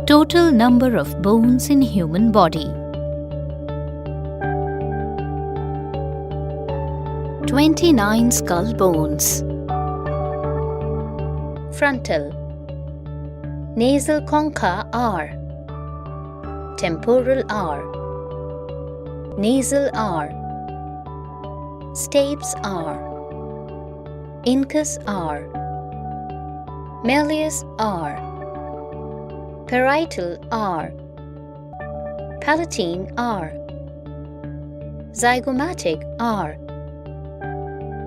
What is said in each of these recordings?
Total number of bones in human body. 29 skull bones. Frontal. Nasal concha R. Temporal R. Nasal R. Stapes R. Incus R. Malleus R. Parietal R. Palatine R. Zygomatic R.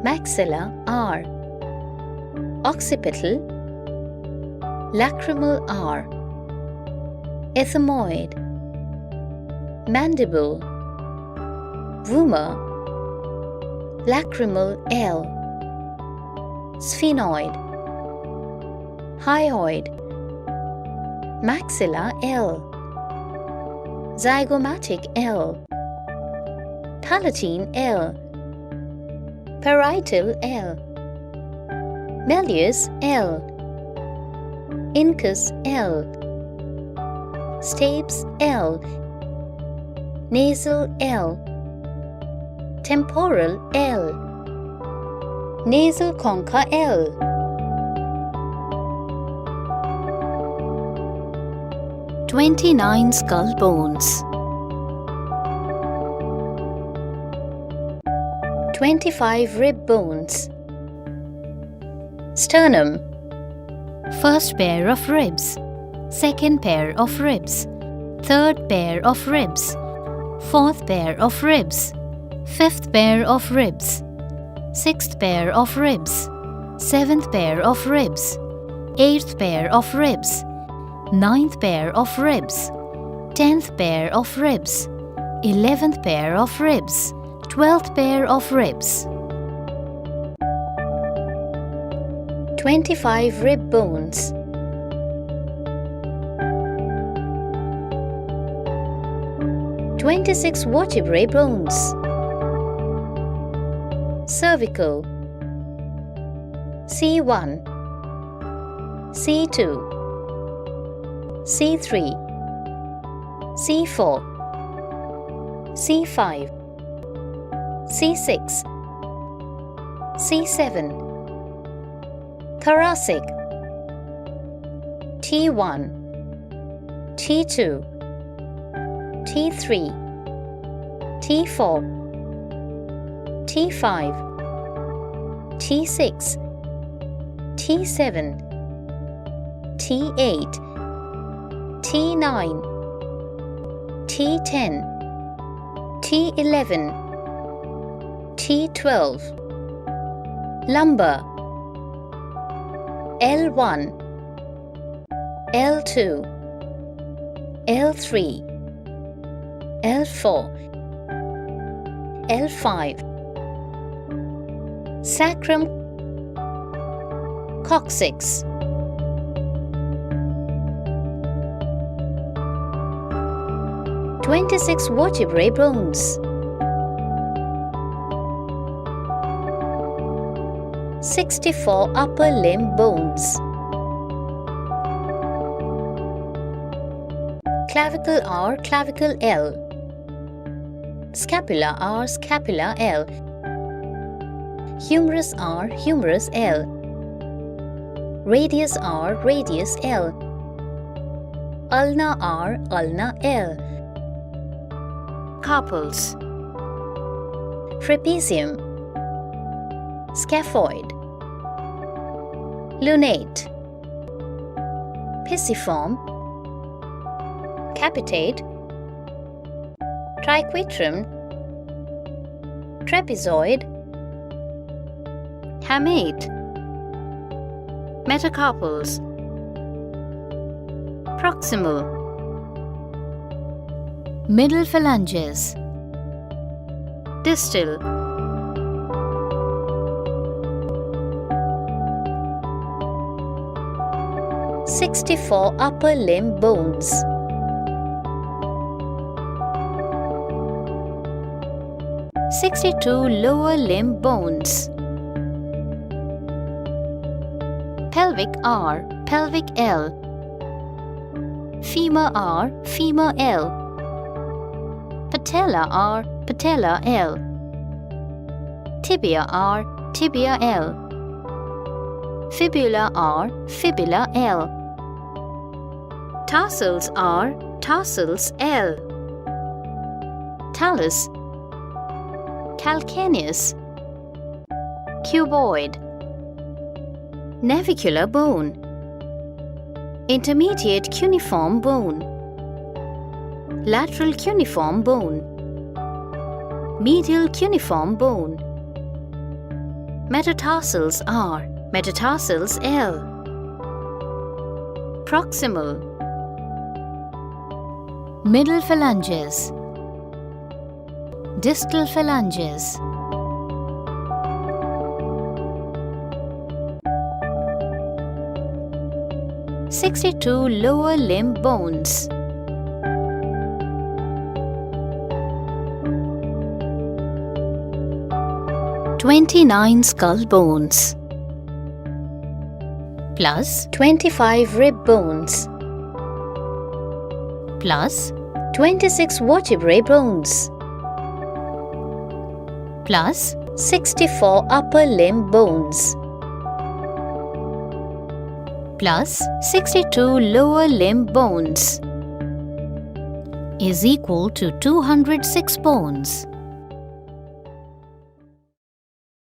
Maxilla R. Occipital. Lacrimal R. Ethmoid. Mandible. Vomer. Lacrimal L. Sphenoid. Hyoid. Maxilla L. Zygomatic L. Palatine L. Parietal L. Malleus L. Incus L. Stapes L. Nasal L. Temporal L. Nasal concha L. "29 skull bones. 25 rib bones. Sternum. First pair of ribs. Second pair of ribs. Third pair of ribs. Fourth pair of ribs. Fifth pair of ribs. Sixth pair of ribs. Seventh pair of ribs. Eighth pair of ribs. Ninth pair of ribs. 10th pair of ribs. 11th pair of ribs. 12th pair of ribs. 25 rib bones. "26 vertebrae bones. Cervical. C1, C2, C3, C4, C5, C6, C7. Thoracic. T1, T2, T3, T4, T5, T6, T7, T8, T9, T10, T11, T12. Lumbar. L1, L2, L3, L4, L5. Sacrum. Coccyx. "26 vertebrae bones. 64 upper limb bones. Clavicle R, clavicle L. Scapula R, scapula L. Humerus R, humerus L. Radius R, radius L. Ulna R, ulna L. Carpals. Trapezium. Scaphoid. Lunate. Pisiform. Capitate. Triquetrum. Trapezoid. Hamate. Metacarpals. Proximal. Middle phalanges. Distal. "64 upper limb bones. 62 lower limb bones. Pelvic R, pelvic L. femur R, femur L. Patella R, patella L. Tibia R, tibia L. Fibula R, fibula L. Tarsals R, tarsals L. Talus, calcaneus. Cuboid. Navicular bone. Intermediate cuneiform bone. Lateral cuneiform bone. Medial cuneiform bone. Metatarsals R, metatarsals L. Proximal. Middle phalanges. Distal phalanges. "62 lower limb bones. "29 skull bones. Plus 25 rib bones. Plus 26 vertebrae bones. Plus 64 upper limb bones. Plus 62 lower limb bones is equal to 206 bones.